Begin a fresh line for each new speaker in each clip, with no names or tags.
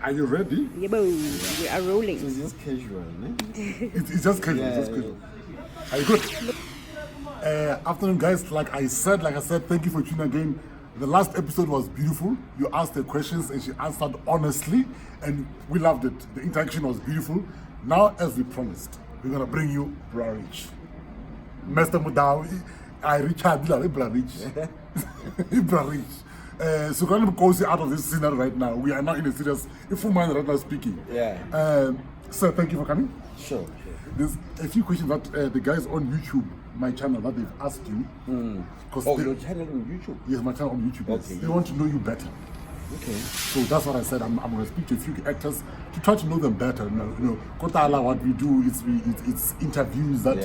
Are you ready?
Yeah, we are rolling.
So it's just casual, eh?
It's just casual.
Yeah,
It's just casual. Are you good? Afternoon, guys. Like I said, thank you for tuning again. The last episode was beautiful. You asked the questions and she answered honestly, and we loved it. The interaction was beautiful. Now, as we promised, we're gonna bring you Bra Rich. Mr. Mudawi, I Richard Bra Rich. Bra Rich. So we're gonna cause you out of this scenario right now. We are now in a serious, if you mind right now speaking.
Yeah.
Sir, thank you for coming.
Sure.
There's a few questions that the guys on YouTube, my channel, that they've asked you.
Oh, your channel on YouTube?
Yes, my channel on YouTube. Yes.
Okay.
They want to know you better.
Okay.
So that's what I said. I'm going to speak to a few actors to try to know them better. Kotala, what we do is it's interviews that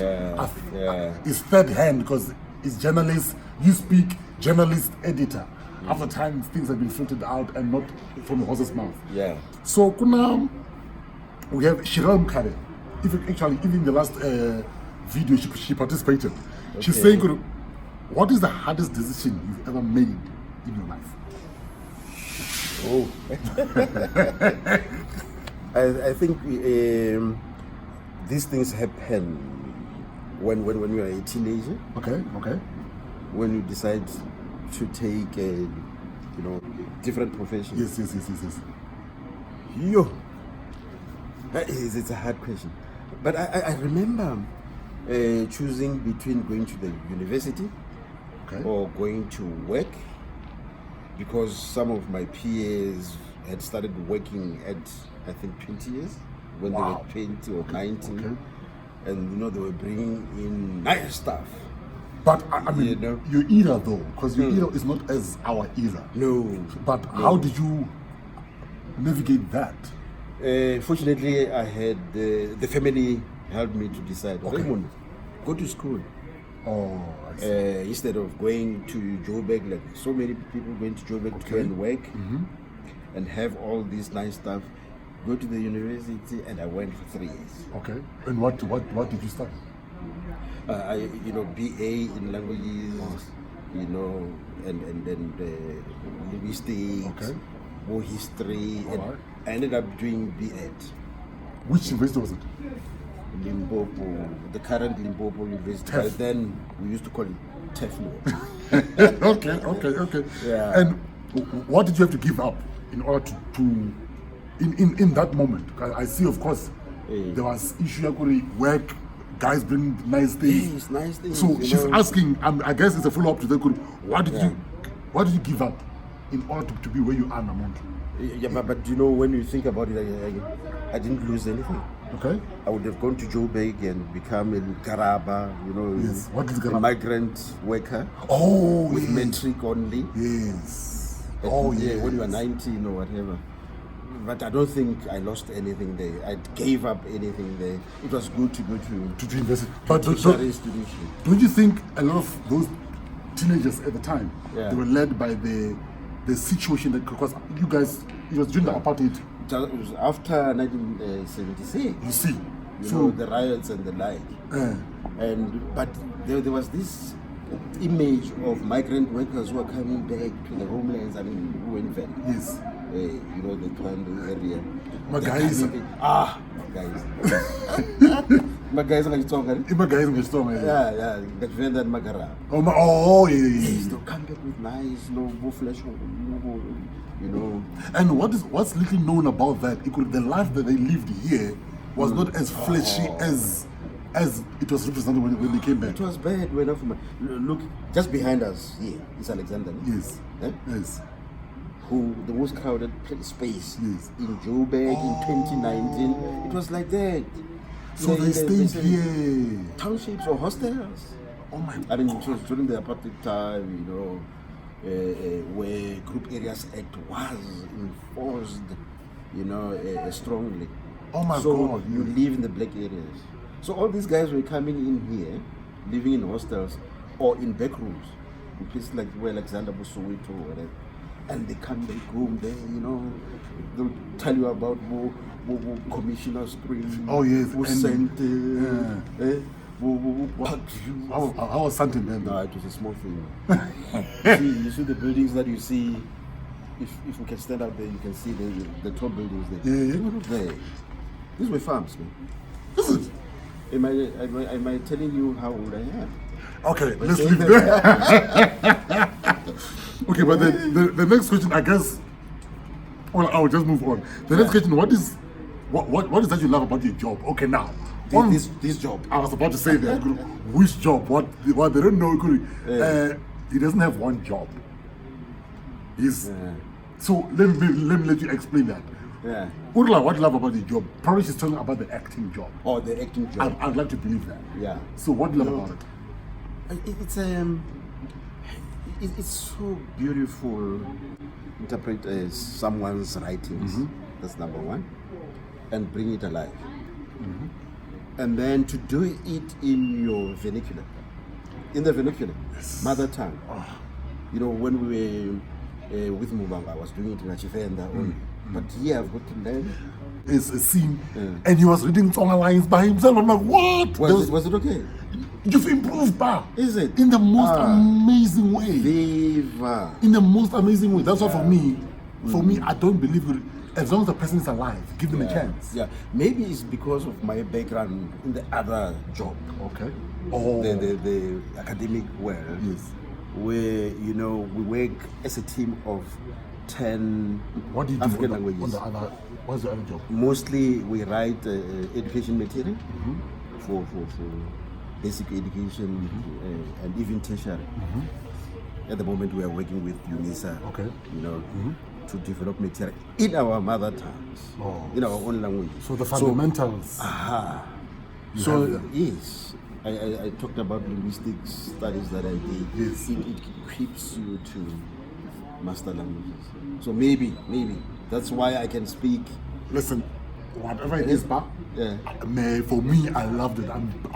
is third hand because it's journalists. You speak, journalist, editor. After time, things have been filtered out and not from the horse's mouth.
Yeah.
So kuna we have Shiral Mkare. Actually, even in the last video she participated. Okay. She's saying, what is the hardest decision you've ever made in your life?
Oh. I think these things happen when you are a teenager.
Okay.
When you decide to take different professions.
Yes.
Yo. It's a hard question. But I remember choosing between going to the university or going to work, because some of my peers had started working at, I think, 20 years, when they were 20 or 19.
Okay.
And, they were bringing in nice stuff.
But, I mean, your era, though, because your era is not as our era.
No.
But how did you navigate that?
Fortunately, I had the family helped me to decide. Raymond, go to school.
Oh, I see.
Instead of going to Joburg, like so many people going to Joburg to go and work and have all this nice stuff, go to the university, and I went for 3 years.
Okay. And what did you study?
I BA in languages, and then the linguistics, more history, and I ended up doing B.Ed.
Which university was it?
Limpopo, the current Limpopo University. But then we used to call it Teflo.
Okay.
Yeah.
And what did you have to give up in order to in that moment? I see, of course, there was issue work. Guys bring nice things.
Yes, nice things.
So she's asking. I guess it's a follow up to that. What did you give up in order to be where you are now?
Yeah, but when you think about it, I didn't lose anything.
Okay.
I would have gone to Joburg and become a Garaba,
Yes. What is Garaba?
A migrant worker.
Oh,
with metric only.
Yes.
When you are 19 or whatever. But I don't think I lost anything there. I gave up anything there. It was good to go to
university. But don't you think a lot of those teenagers at the time, they were led by the situation that, because you guys, it was during the apartheid.
It was after 1976.
You see,
the riots and the like. But there was this image of migrant workers who are coming back to the homelands. I mean, who went there.
Yes.
The Twando area.
My guys.
My guys are strong. Yeah. But when that Magara.
Yes.
They'll come back with nice, flesh,
And what's little known about that? The life that they lived here was not as fleshy as it was represented when they came back.
It was bad. Look, just behind us here is Alexander.
Yes. Yes.
The most crowded space in Joburg in 2019. It was like that.
So they stayed here.
Townships or hostels.
Oh my God.
I mean, it was during the apartheid time, where Group Areas Act was enforced, strongly.
Oh my
God.
God.
You live in the black areas. So all these guys were coming in here, living in hostels or in back rooms, in places like where Alexander was Soweto or whatever. And they come back home there, they'll tell you about Commissioner Spring.
Oh yes.
Who sent
How was something then?
No, it was a small thing. you see the buildings that you see if we can stand out there, you can see the tall buildings there.
Yeah.
They were not there. These were farms, man.
This is
Am I telling you how old I am?
okay. Let's leave there. Okay, but the next question, I guess. Well, I'll just move on. The next question: what is that you love about your job? Okay, now
This job.
I was about to say that. Which job? What they don't know. He doesn't have one job. So let me let you explain that.
Yeah.
Urla, what you love about your job? Probably she's talking about the acting job.
Oh, the acting job.
I'd like to believe that.
Yeah.
So what do you love about it?
It's so beautiful. Interpret someone's writings. That's number one, and bring it alive. And then to do it in your vernacular, mother tongue. You know, when we were with Mubanga, I was doing it in Achifenda only. But here I've got to learn.
It's a scene, and he was reading song lines by himself. I'm like, what?
Was it okay?
You've improved, pa.
Is it?
In the most amazing way.
Viva.
In the most amazing way. That's why for me, I don't believe it. As long as the person is alive, give them a chance.
Yeah, maybe it's because of my background in the other job.
Okay. Oh.
The academic world.
Yes.
Where, you know, we work as a team of 10
What do you do
African
on
languages.
the other? What's the other job?
Mostly we write education material for basic education and even tertiary. At the moment we are working with UNISA,
Okay.
you know, to develop material in our mother tongues, in our own language.
So the fundamentals.
So yes, I talked about linguistic studies that I did.
Yes.
It equips you to master languages. So maybe that's why I can speak.
Listen, whatever it is, pa.
Yeah.
For me, I loved it.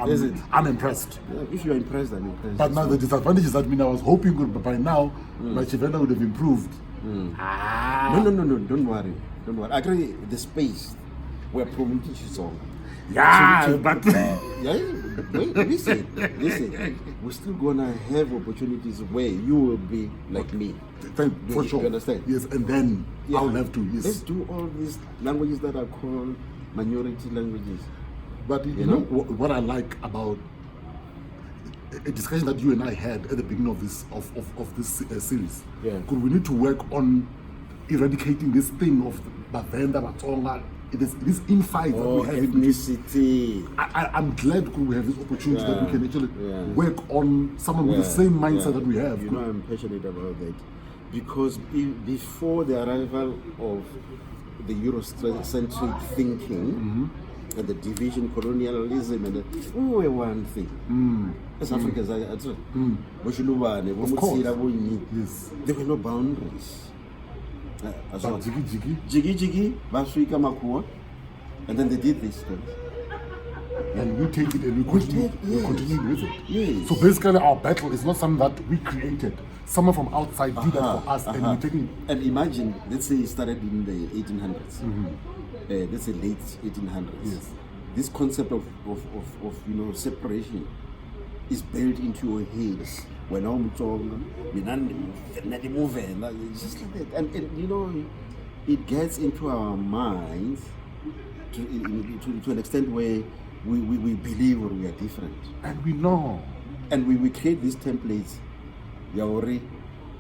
Is it?
I'm impressed.
Yeah, if you're impressed, I'm impressed.
But now the disadvantage is that I was hoping but by now my Chivenda would have improved.
No, don't worry. Actually, the space we're promoting you song.
Yeah, but
Wait, listen. We're still gonna have opportunities where you will be like me.
for sure.
You understand?
Yes, and then I'll have to. Yes.
Let's do all these languages that are called minority languages.
But you know what I like about a discussion that you and I had at the beginning of this series.
Yeah.
Could we need to work on eradicating this thing of Bavenda, Batonga, this infight that we have in
ethnicity.
I'm glad we have this opportunity that we can actually work on someone with the same mindset that we have.
You know, I'm passionate about that because before the arrival of the Eurocentric thinking and the division, colonialism, and we were one thing. As Africans, yes. There were no boundaries. Jiggy, Baswika Makua, and then they did this thing.
And we take it and we continue with it.
Yes.
So basically our battle is not something that we created. Someone from outside did that for us and we're taking.
And imagine, let's say it started in the 1800s. Let's say late 1800s.
Yes.
This concept of separation is built into your heads. When I'm talking, it's just like that. And you know, it gets into our minds to an extent where we believe we are different.
And we know.
And we create these templates. Yaori,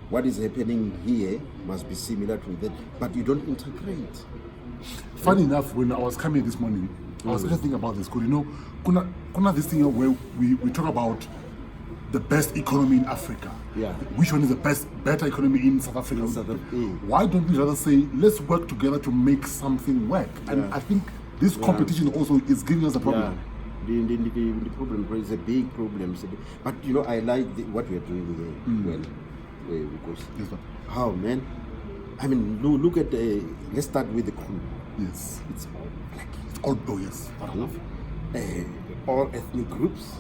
what is happening here must be similar to that, but you don't integrate.
Funny enough, when I was coming this morning, I was just thinking about this. Because you know, kuna this thing where we talk about the best economy in Africa.
Yeah.
Which one is the better economy in South Africa? Why don't we rather say, let's work together to make something work? And I think this competition also is giving us a problem.
Yeah. The problem is a big problem. But you know, I like what we are doing here. Because how, man? I mean, look at let's start with the crew.
Yes.
It's all black.
It's all yes.
All ethnic groups.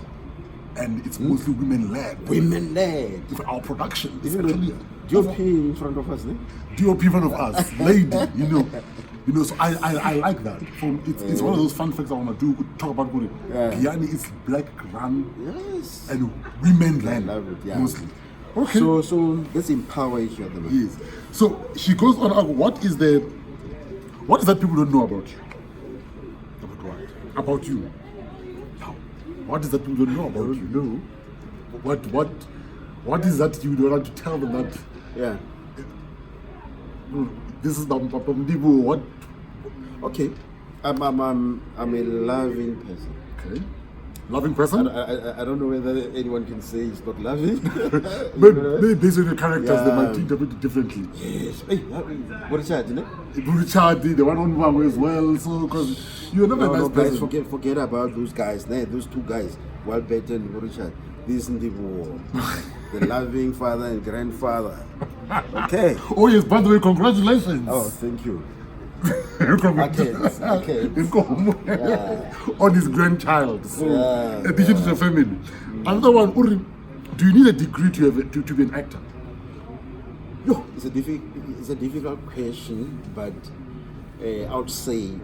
And it's mostly women-led.
Women-led.
Our production is
even
actually
DOP in front of us,
DOP in front of us, lady, you know. So I like that. It's one of those fun facts I want to do. Talk about Giyani is black run
yes,
and women-led
I love it,
mostly. Okay.
So let's empower each other. Man.
Yes. So she goes on. What is that people don't know about you? About what? About you. How? What is that people don't know about you?
No.
What is that you don't want to tell them that?
Yeah.
This is what?
Okay. I'm a loving person.
Okay. Loving person?
I don't know whether anyone can say he's not loving.
Maybe based on your characters, they might interpret it differently.
Yes. Hey, what is that, you know?
Richard, the one on one as well. So, because you're not a nice person.
Guys, forget about those guys. Those two guys, Walbert and Richard. This is the loving father and grandfather. Okay.
Oh yes, by the way, congratulations.
Oh, thank you.
Okay. On his grandchild. So, addition to the family. Another one, Uri, do you need a degree to be an actor?
Yo, it's a difficult question, but I would say,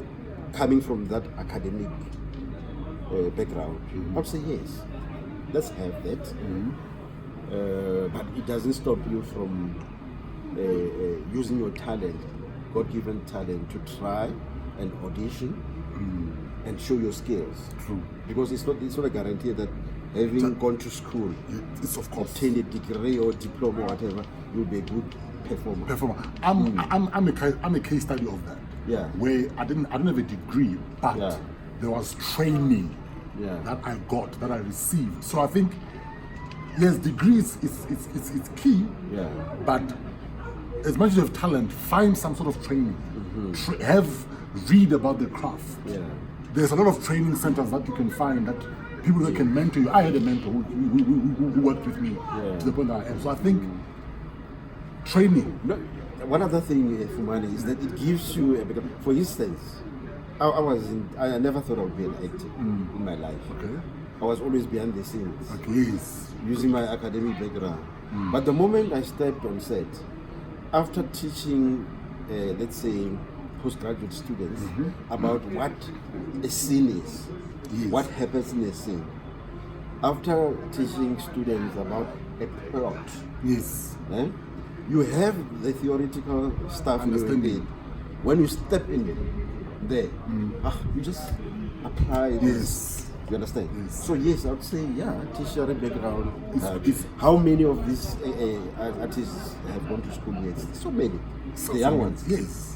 coming from that academic background, I would say yes. Let's have that. But it doesn't stop you from using your talent, God-given talent, to try and audition and show your skills.
True.
Because it's not a guarantee that having gone to school,
it's of course
obtained a degree or diploma or whatever, you'll be a good performer.
I'm a case study of that.
Yeah.
Where I don't have a degree, but there was training that I got, that I received. So I think yes, degrees it's key.
Yeah.
But as much as you have talent, find some sort of training. Read about the craft.
Yeah.
There's a lot of training centers that you can find, that people that can mentor you. I had a mentor who worked with me to the point that I am. So I think training.
No, one other thing, Fumani, is that it gives you for instance, I never thought I would be an actor in my life.
Okay.
I was always behind the scenes.
Okay. Yes.
Using my academic background. But the moment I stepped on set, after teaching, let's say, postgraduate students about what a scene is, what happens in a scene, after teaching students about a plot, you have the theoretical stuff in your head. When you step in there, you just apply this. You understand?
Yes.
So yes, I would say tertiary background. How many of these artists have gone to school yet? So many. The young ones.
Yes.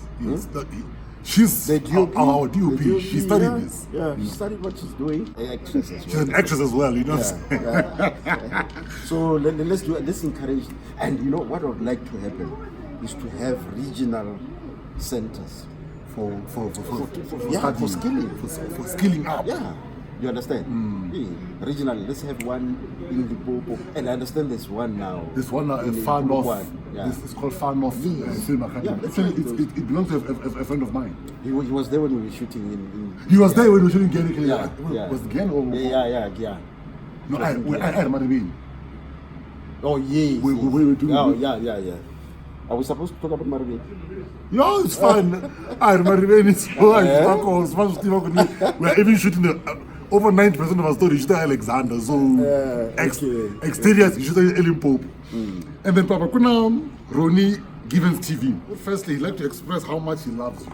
She's
the DOP,
our DOP. She studied this.
Yeah, she studied what she's doing.
She's an actress as well, you know.
So let's encourage. And you know what I would like to happen is to have regional centers
for
skilling.
For skilling up.
Yeah. You understand? Regionally, let's have one in Limpopo, and I understand there's one now.
There's one now, Far North. This is called Far North Film Academy. Actually, it belongs to a friend of mine.
He was there when we were shooting in
he was there when we were shooting Giyani. Was it Giyani or?
Yeah.
No, I had Maribin.
Oh, yes.
We were doing.
Oh, yeah. Are we supposed to talk about Maribin?
Yeah, it's fine. Maribin is fine. We are even shooting over 90% of our story is Alexander. So exteriors is Limpopo. And then Papa Kuna Roni Givens TV. Firstly, he'd like to express how much he loves you.